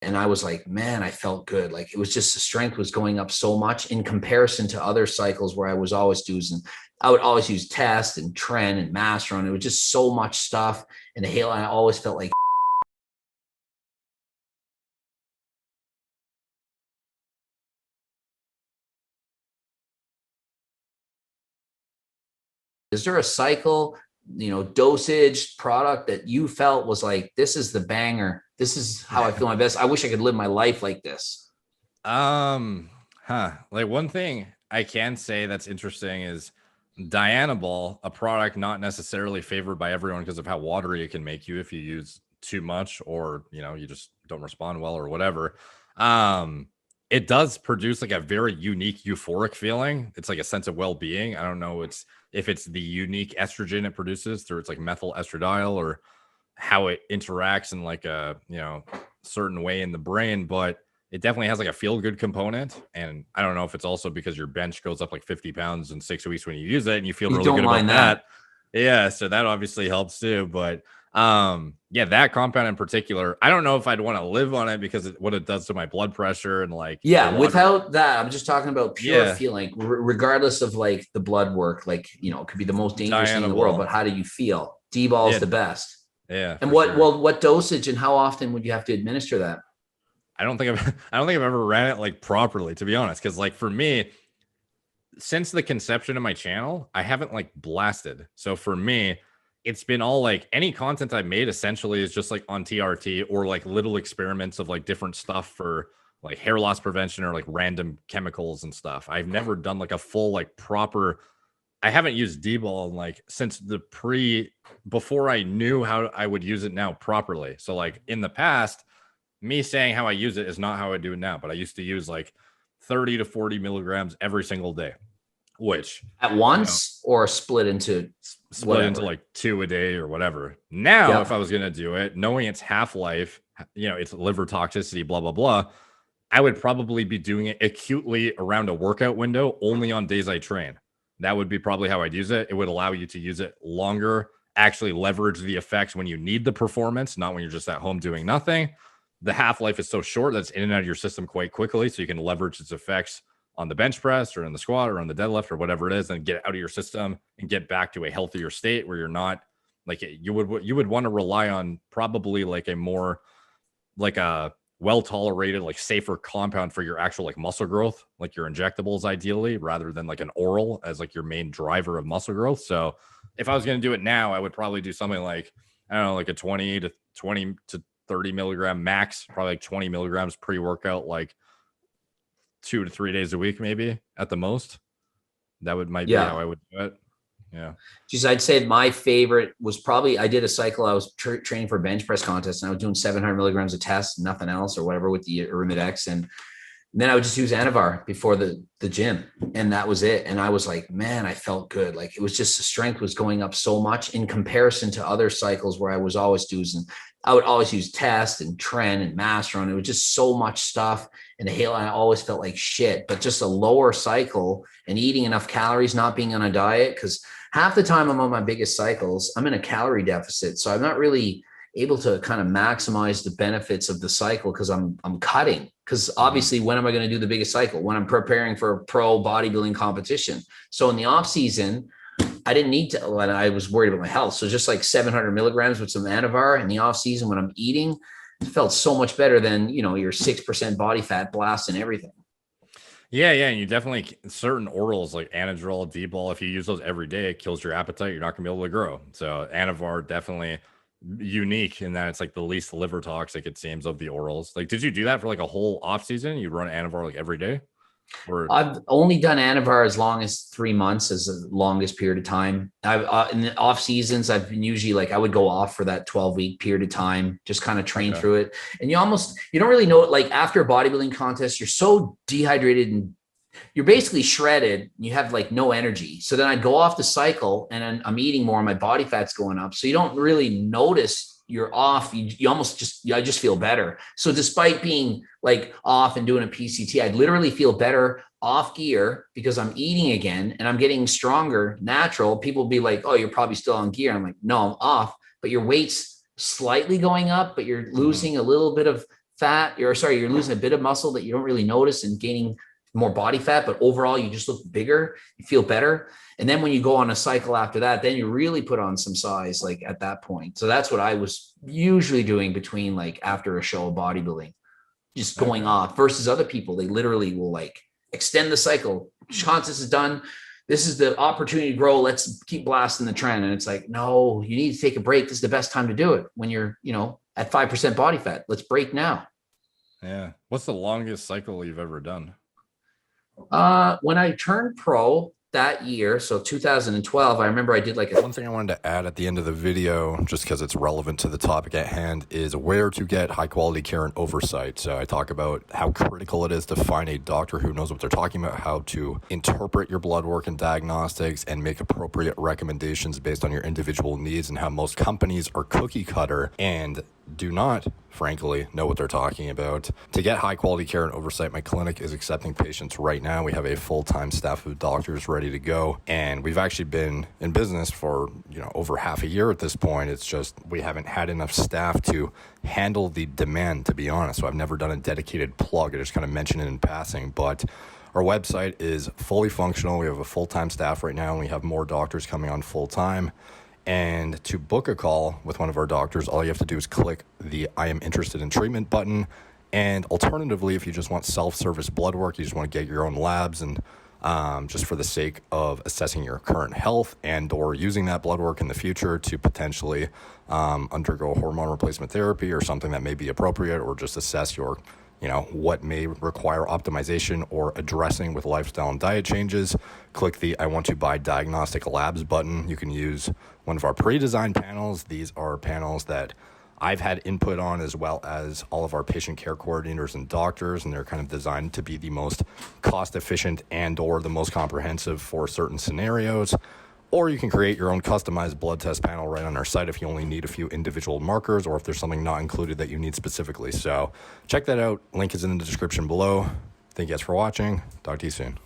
And I was like, man, I felt good. Like it was just the strength was going up so much in comparison to other cycles where I was always using, I would always use test and trend and master on. It was just so much stuff. And the Halo, I always felt like, is there a cycle, dosage product that you felt was like, this is the banger. This is how I feel my best. I wish I could live my life like this. Like one thing I can say that's interesting is Dianabol, a product not necessarily favored by everyone because of how watery it can make you if you use too much or, you just don't respond well or whatever. It does produce like a very unique euphoric feeling. It's like a sense of well-being. I don't know if it's the unique estrogen it produces through its like methyl estradiol or how it interacts in like a, certain way in the brain, but it definitely has like a feel good component. And I don't know if it's also because your bench goes up like 50 pounds in 6 weeks when you use it and you feel really good about that. Yeah. So that obviously helps too. But yeah, that compound in particular, I don't know if I'd want to live on it because what it does to my blood pressure and like, without that, I'm just talking about pure feeling, regardless of like the blood work, like, it could be the most dangerous thing in the world, but how do you feel? D-ball is the best. Yeah. And what dosage and how often would you have to administer that? I don't think I've ever ran it like properly, to be honest. Cause like for me, since the conception of my channel, I haven't like blasted. So for me, it's been all like any content I've made essentially is just like on TRT or like little experiments of like different stuff for like hair loss prevention or like random chemicals and stuff. I've never done like a full like proper. I haven't used D-ball like since before I knew how I would use it now properly. So like in the past, me saying how I use it is not how I do it now, but I used to use like 30 to 40 milligrams every single day, which at once or split into like 2 a day or whatever. Now, if I was going to do it, knowing its half-life, it's liver toxicity, blah, blah, blah, I would probably be doing it acutely around a workout window only on days I train. That would be probably how I'd use it. It would allow you to use it longer, actually leverage the effects when you need the performance, not when you're just at home doing nothing. The half-life is so short that it's in and out of your system quite quickly, so you can leverage its effects on the bench press or in the squat or on the deadlift or whatever it is, and get it out of your system and get back to a healthier state where you're not like you would want to rely on probably like a more like a well-tolerated, like safer compound for your actual like muscle growth, like your injectables ideally, rather than like an oral as like your main driver of muscle growth. So if I was going to do it now, I would probably do something like, I don't know, like a 20 to 30 milligram max, probably like 20 milligrams pre-workout, like 2 to 3 days a week, maybe at the most. That might be how I would do it. Yeah. Geez, I'd say my favorite was probably, I did a cycle. I was training for a bench press contest and I was doing 700 milligrams of test, nothing else or whatever with the Arimidex. And then I would just use Anavar before the gym. And that was it. And I was like, man, I felt good. Like it was just the strength was going up so much in comparison to other cycles where I was always using, I would always use test and trend and master on. It was just so much stuff. And the Halo, I always felt like shit, but just a lower cycle and eating enough calories, not being on a diet. Cause half the time I'm on my biggest cycles, I'm in a calorie deficit. So I'm not really able to kind of maximize the benefits of the cycle because I'm cutting. Because obviously, when am I going to do the biggest cycle? When I'm preparing for a pro bodybuilding competition. So in the off season, I didn't need to, when I was worried about my health. So just like 700 milligrams with some Anavar in the off season when I'm eating, it felt so much better than, your 6% body fat blast and everything. Yeah. And you definitely, certain orals like Anadrol, D-ball, if you use those every day, it kills your appetite. You're not going to be able to grow. So Anavar definitely unique in that it's like the least liver toxic, it seems, of the orals. Like, did you do that for like a whole off season? You run Anavar like every day? Or I've only done Anavar as long as 3 months as the longest period of time. I've in the off seasons, I've been usually like, I would go off for that 12-week period of time, just kind of train through it. And you don't really know it. Like after a bodybuilding contest, you're so dehydrated and you're basically shredded. You have like no energy. So then I go off the cycle and I'm eating more. My body fat's going up. So you don't really notice you're off. You almost just, I just feel better. So despite being like off and doing a PCT, I'd literally feel better off gear because I'm eating again and I'm getting stronger, natural. People be like, oh, you're probably still on gear. I'm like, no, I'm off, but your weight's slightly going up, but you're losing a little bit of fat, you're losing a bit of muscle that you don't really notice and gaining more body fat, but overall you just look bigger, you feel better. And then when you go on a cycle after that, then you really put on some size like at that point. So that's what I was usually doing between like after a show of bodybuilding, just going off versus other people. They literally will like extend the cycle. Contest is done. This is the opportunity to grow. Let's keep blasting the trend. And it's like, no, you need to take a break. This is the best time to do it when you're, at 5% body fat. Let's break now. Yeah. What's the longest cycle you've ever done? When I turned pro that year, so 2012, I remember I did like one thing I wanted to add at the end of the video, just because it's relevant to the topic at hand, is where to get high quality care and oversight. So I talk about how critical it is to find a doctor who knows what they're talking about, how to interpret your blood work and diagnostics and make appropriate recommendations based on your individual needs, and how most companies are cookie cutter and do not, frankly, know what they're talking about. To get high quality care and oversight, my clinic is accepting patients right now. We have a full-time staff of doctors ready to go, and we've actually been in business for over half a year at this point. It's just we haven't had enough staff to handle the demand, to be honest. So I've never done a dedicated plug. I just kind of mentioned it in passing, but our website is fully functional. We have a full-time staff right now, and we have more doctors coming on full-time. And to book a call with one of our doctors, all you have to do is click the I am interested in treatment button. And alternatively, if you just want self-service blood work, you just want to get your own labs and just for the sake of assessing your current health and or using that blood work in the future to potentially undergo hormone replacement therapy or something that may be appropriate, or just assess your what may require optimization or addressing with lifestyle and diet changes, click the I want to buy diagnostic labs button. You can use one of our pre-designed panels. These are panels that I've had input on, as well as all of our patient care coordinators and doctors, and they're kind of designed to be the most cost efficient and or the most comprehensive for certain scenarios. Or you can create your own customized blood test panel right on our site if you only need a few individual markers, or if there's something not included that you need specifically. So check that out. Link is in the description below. Thank you guys for watching. Talk to you soon.